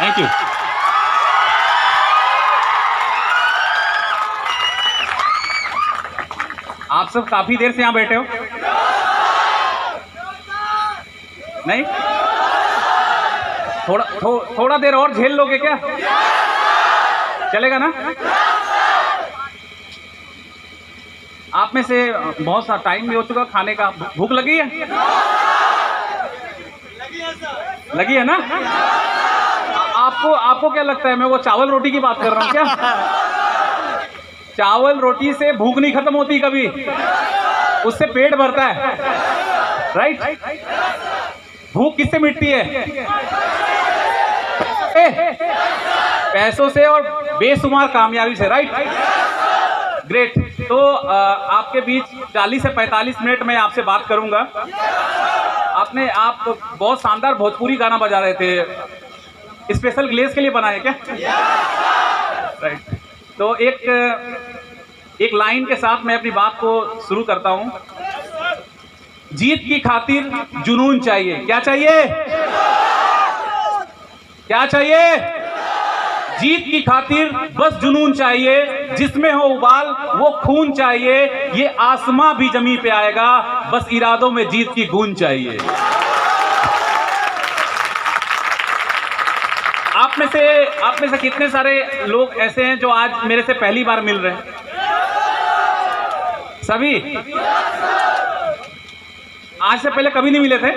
Thank you. आप सब काफी देर से यहां बैठे हो, नहीं? थोड़ा देर और झेल लोगे क्या? चलेगा ना? आप में से बहुत सा टाइम भी हो चुका खाने का, भूख लगी है? लगी है ना? आपको क्या लगता है मैं वो चावल रोटी की बात कर रहा हूँ क्या? चावल रोटी से भूख नहीं खत्म होती कभी, उससे पेट भरता है, राइट? भूख किससे मिटती है? पैसों से और बेशुमार कामयाबी से, राइट? ग्रेट। तो आपके बीच 40 से 45 मिनट में आपसे बात करूंगा। आप बहुत शानदार भोजपुरी गाना बजा रहे थे, स्पेशल ग्लेस के लिए बनाए क्या? राइट। तो एक लाइन के साथ मैं अपनी बात को शुरू करता हूं। जीत की खातिर जुनून चाहिए। क्या चाहिए? क्या चाहिए? जीत की खातिर बस जुनून चाहिए, जिसमें हो उबाल वो खून चाहिए। ये आसमां भी जमीन पे आएगा, बस इरादों में जीत की गूंज चाहिए। आप में से कितने सारे लोग ऐसे हैं जो आज मेरे से पहली बार मिल रहे हैं? सभी? आज से पहले कभी नहीं मिले थे?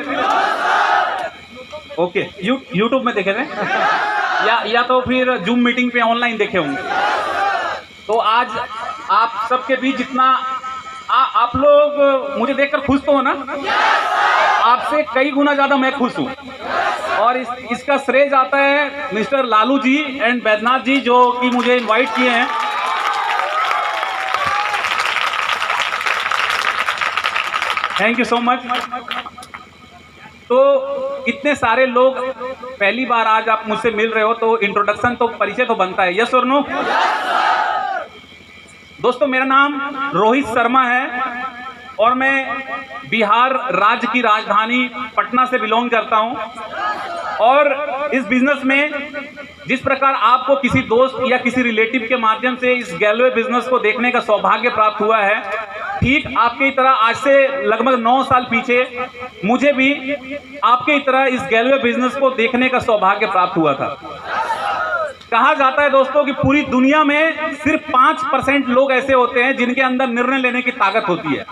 ओके, यूट्यूब में देखे थे या तो फिर जूम मीटिंग पे ऑनलाइन देखे होंगे। तो आज आप सबके बीच जितना आप लोग मुझे देखकर खुश तो हो ना? आपसे कई गुना ज्यादा मैं खुश हूं, और इसका श्रेय जाता है मिस्टर लालू जी एंड बैद्यनाथ जी, जो कि मुझे इनवाइट किए हैं। Thank you so much. तो इतने सारे लोग पहली बार आज आप मुझसे मिल रहे हो, तो इंट्रोडक्शन तो परिचय तो बनता है, यस और नो? दोस्तों, मेरा नाम रोहित शर्मा है और मैं बिहार राज्य की राजधानी पटना से बिलोंग करता हूं। और इस बिजनेस में जिस प्रकार आपको किसी दोस्त या किसी रिलेटिव के माध्यम से इस गैलवे बिजनेस को देखने का सौभाग्य प्राप्त हुआ है, ठीक आपकी तरह आज से लगभग 9 साल पीछे मुझे भी आपकी तरह इस गैलवे बिजनेस को देखने का सौभाग्य प्राप्त हुआ था। कहा जाता है दोस्तों कि पूरी दुनिया में सिर्फ 5% लोग ऐसे होते हैं जिनके अंदर निर्णय लेने की ताकत होती है,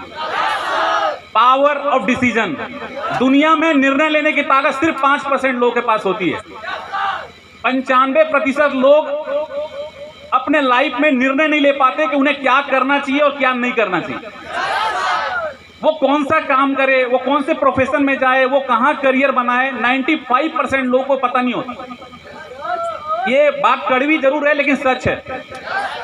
पावर ऑफ डिसीजन। दुनिया में निर्णय लेने की ताकत सिर्फ 5% लोगों के पास होती है। 95% लोग अपने लाइफ में निर्णय नहीं ले पाते कि उन्हें क्या करना चाहिए और क्या नहीं करना चाहिए, वो कौन सा काम करे, वो कौन से प्रोफेशन में जाए, वो कहां करियर बनाए। 95% लोगों को पता नहीं होता। ये बात कड़वी जरूर है लेकिन सच है।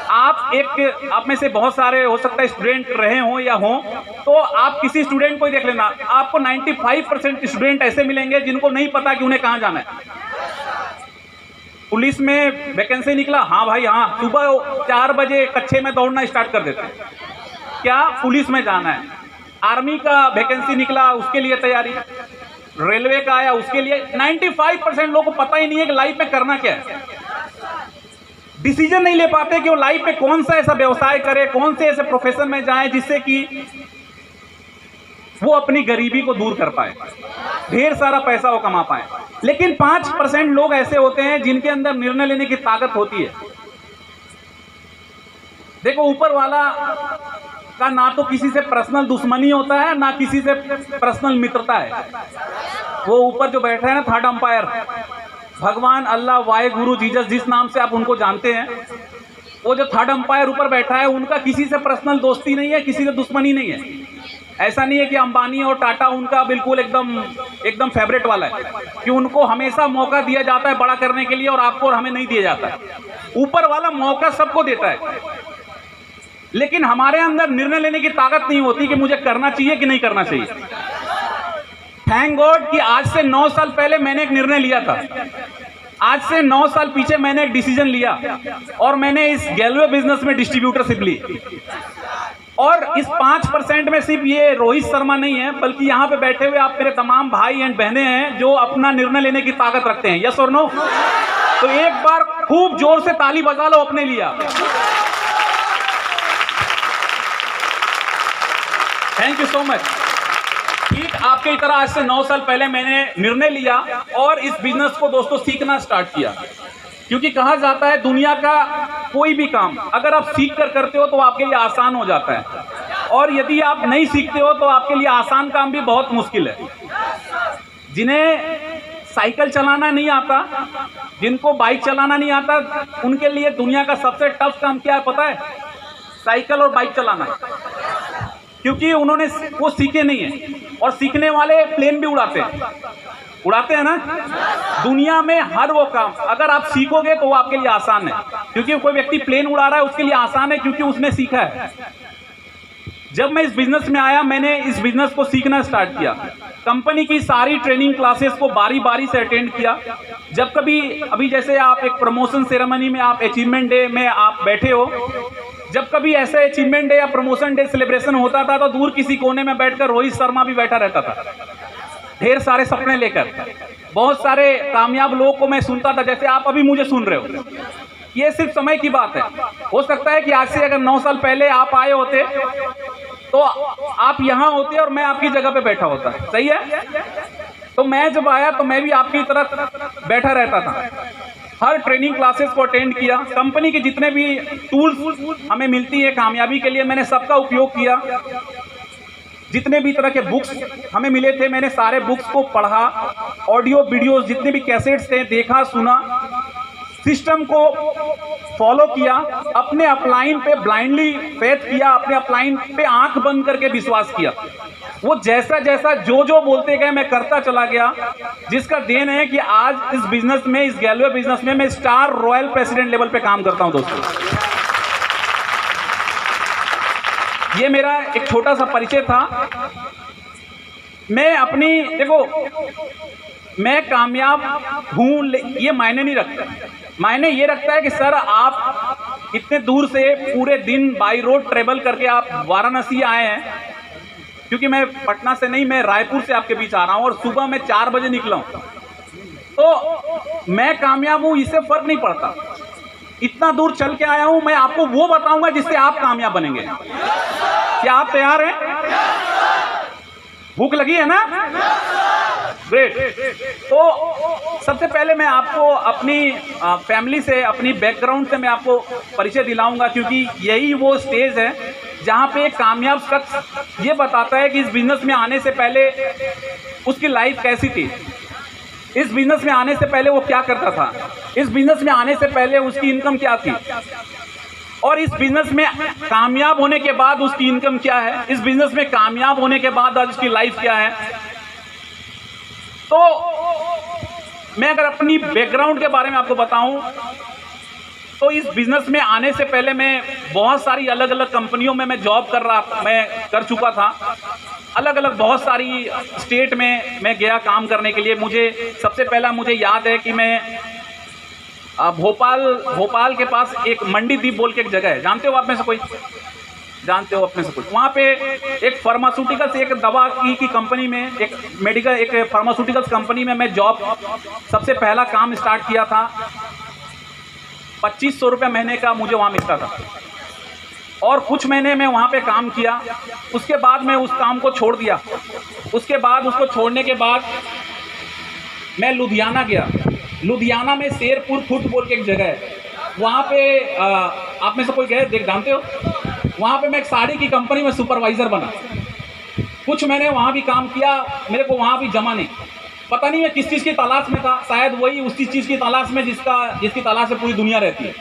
आप में से बहुत सारे हो सकता है स्टूडेंट रहे हों या हों, तो आप किसी स्टूडेंट को ही देख लेना, आपको 95% स्टूडेंट ऐसे मिलेंगे जिनको नहीं पता कि उन्हें कहां जाना है। पुलिस में वैकेंसी निकला, हाँ भाई हाँ, सुबह 4 बजे कच्चे में दौड़ना स्टार्ट कर देते हैं, क्या पुलिस में जाना है। आर्मी का वैकेंसी निकला, उसके लिए तैयारी। रेलवे का आया, उसके लिए। 95% लोगों को पता ही नहीं है कि लाइफ में करना क्या है। डिसीजन नहीं ले पाते कि वो लाइफ में कौन सा ऐसा व्यवसाय करे, कौन से ऐसे प्रोफेशन में जाए जिससे कि वो अपनी गरीबी को दूर कर पाए, ढेर सारा पैसा वो कमा पाए। लेकिन 5% लोग ऐसे होते हैं जिनके अंदर निर्णय लेने की ताकत होती है। देखो, ऊपर वाला का ना तो किसी से पर्सनल दुश्मनी होता है, ना किसी से पर्सनल मित्रता है। वो ऊपर जो बैठा है ना, थर्ड अंपायर, भगवान, अल्लाह, वाहे गुरु, जीसस, जिस नाम से आप उनको जानते हैं, वो जो थर्ड अंपायर ऊपर बैठा है, उनका किसी से पर्सनल दोस्ती नहीं है, किसी से दुश्मनी नहीं है। ऐसा नहीं है कि अंबानी और टाटा उनका बिल्कुल एकदम फेवरेट वाला है, कि उनको हमेशा मौका दिया जाता है बड़ा करने के लिए और आपको और हमें नहीं दिया जाता है। ऊपर वाला मौका सबको देता है, लेकिन हमारे अंदर निर्णय लेने की ताकत नहीं होती कि मुझे करना चाहिए कि नहीं करना चाहिए। थैंक गॉड कि आज से 9 साल पहले मैंने एक निर्णय लिया था। आज से 9 साल पीछे मैंने एक डिसीजन लिया और मैंने इस गैलवे बिजनेस में डिस्ट्रीब्यूटरशिप ली। और इस 5% में सिर्फ ये रोहित शर्मा नहीं है, बल्कि यहाँ पे बैठे हुए आप मेरे तमाम भाई एंड बहनें हैं जो अपना निर्णय लेने की ताकत रखते हैं। यस और नो? तो एक बार खूब जोर से ताली बजा लो अपने लिए। Thank you so much. ठीक आपके तरह आज से 9 साल पहले मैंने निर्णय लिया और इस बिजनेस को दोस्तों सीखना स्टार्ट किया, क्योंकि कहा जाता है दुनिया का कोई भी काम अगर आप सीख कर करते हो तो आपके लिए आसान हो जाता है, और यदि आप नहीं सीखते हो तो आपके लिए आसान काम भी बहुत मुश्किल है। जिन्हें साइकिल चलाना नहीं आता, जिनको बाइक चलाना नहीं आता, उनके लिए दुनिया का सबसे टफ काम क्या है पता है? साइकिल और बाइक चलाना, क्योंकि उन्होंने वो सीखे नहीं है। और सीखने वाले प्लेन भी उड़ाते हैं ना। दुनिया में हर वो काम अगर आप सीखोगे तो वो आपके लिए आसान है, क्योंकि कोई व्यक्ति प्लेन उड़ा रहा है उसके लिए आसान है क्योंकि उसने सीखा है। जब मैं इस बिजनेस में आया मैंने इस बिजनेस को सीखना स्टार्ट किया। कंपनी की सारी ट्रेनिंग क्लासेस को बारी बारी से अटेंड किया। जब कभी अभी जैसे आप एक प्रमोशन सेरेमनी में, आप अचीवमेंट डे में आप बैठे हो, जब कभी ऐसे अचीवमेंट डे या प्रमोशन डे सेलिब्रेशन होता था तो दूर किसी कोने में बैठकर रोहित शर्मा भी बैठा रहता था, ढेर सारे सपने लेकर। बहुत सारे कामयाब लोगों को मैं सुनता था, जैसे आप अभी मुझे सुन रहे हो। ये सिर्फ समय की बात है। हो सकता है कि आज से अगर 9 साल पहले आप आए होते तो आप यहाँ होते और मैं आपकी जगह पे बैठा होता। सही है? तो मैं जब आया तो मैं भी आपकी तरह बैठा रहता था। हर ट्रेनिंग क्लासेस को अटेंड किया। कंपनी के जितने भी टूल्स हमें मिलती है कामयाबी के लिए, मैंने सबका उपयोग किया। जितने भी तरह के बुक्स हमें मिले थे मैंने सारे बुक्स को पढ़ा, ऑडियो वीडियोस जितने भी कैसेट्स थे देखा सुना, सिस्टम को फॉलो किया, अपने अपलाइन पे ब्लाइंडली फेथ किया, अपने अपलाइन पे आंख बंद करके विश्वास किया। वो जैसा जैसा जो बोलते गए मैं करता चला गया, जिसका देन है कि आज इस बिजनेस में, इस गैलवे बिजनेस में मैं स्टार रॉयल प्रेसिडेंट लेवल पे काम करता हूं दोस्तों। ये मेरा एक छोटा सा परिचय था। मैं अपनी देखो, मैं कामयाब हूं ये मायने नहीं रखता। मायने ये रखता है कि सर आप इतने दूर से पूरे दिन बाई रोड ट्रेवल करके आप वाराणसी आए हैं, क्योंकि मैं पटना से नहीं, मैं रायपुर से आपके बीच आ रहा हूं और सुबह मैं 4 बजे निकला हूं। तो मैं कामयाब हूं इससे फर्क नहीं पड़ता। इतना दूर चल के आया हूं, मैं आपको वो बताऊंगा जिससे आप कामयाब बनेंगे। क्या आप तैयार हैं? भूख लगी है ना? ग्रेट। तो सबसे पहले मैं आपको अपनी फैमिली से, अपनी बैकग्राउंड से मैं आपको परिचय दिलाऊंगा, क्योंकि यही वो स्टेज है जहां पे एक कामयाब शख्स ये बताता है कि इस बिजनेस में आने से पहले उसकी लाइफ कैसी थी, इस बिजनेस में आने से पहले वो क्या करता था, इस बिजनेस में आने से पहले उसकी इनकम क्या थी, और इस बिजनेस में कामयाब होने के बाद उसकी इनकम क्या है, इस बिजनेस में कामयाब होने के बाद आज उसकी लाइफ क्या है। तो मैं अगर अपनी बैकग्राउंड के बारे में आपको बताऊं तो इस बिजनेस में आने से पहले मैं बहुत सारी अलग अलग कंपनियों में मैं जॉब कर चुका था। अलग अलग बहुत सारी स्टेट में मैं गया काम करने के लिए। मुझे सबसे पहला मुझे याद है कि मैं भोपाल के पास एक मंडी द्वीप बोल के एक जगह है, जानते हो आप में से कोई? जानते हो अपने से कुछ? वहाँ पे एक फार्मास्यूटिकल्स, एक दवा की कंपनी में, एक फार्मास्यूटिकल्स कंपनी में मैं जॉब सबसे पहला काम स्टार्ट किया था। 2500 रुपये महीने का मुझे वहाँ मिलता था और कुछ महीने में वहाँ पे काम किया। उसके बाद मैं उस काम को छोड़ दिया। उसके बाद उसको छोड़ने के बाद मैं लुधियाना गया। लुधियाना में शेरपुर फुट बोल के एक जगह है, वहाँ पे आप में से कोई गए जानते हो? वहाँ पे मैं एक साड़ी की कंपनी में सुपरवाइज़र बना। कुछ मैंने वहाँ भी काम किया, मेरे को वहाँ भी जमा नहीं, पता नहीं मैं किस चीज़ की तलाश में था, शायद वही उसी चीज़ की तलाश में जिसकी तलाश में पूरी दुनिया रहती है।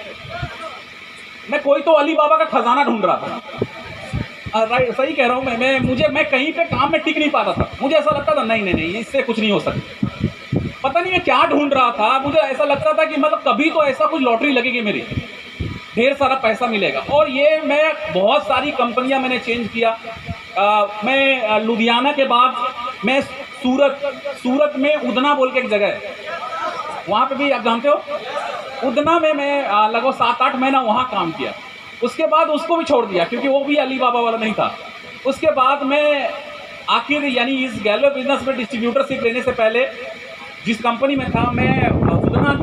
मैं कोई तो अली बाबा का खजाना ढूंढ रहा था। राइट, सही कह रहा हूँ मैं कहीं पे काम में टिक नहीं पाता था। मुझे ऐसा लगता था नहीं इससे कुछ नहीं हो सकता। पता नहीं मैं क्या ढूंढ रहा था, मुझे ऐसा लगता था कि मतलब कभी तो ऐसा कुछ लॉटरी लगेगी मेरी, ढेर सारा पैसा मिलेगा। और ये मैं बहुत सारी कंपनियां मैंने चेंज किया। मैं लुधियाना के बाद मैं सूरत में उदना बोल के एक जगह है, वहाँ पे भी आप जानते हो, उदना में मैं लगभग 7-8 महीना वहाँ काम किया। उसके बाद उसको भी छोड़ दिया क्योंकि वो भी अली बाबा वाला नहीं था। उसके बाद मैं आखिर यानी इस गैलवे बिजनेस में डिस्ट्रीब्यूटरशिप लेने से पहले जिस कंपनी में था, मैं उदना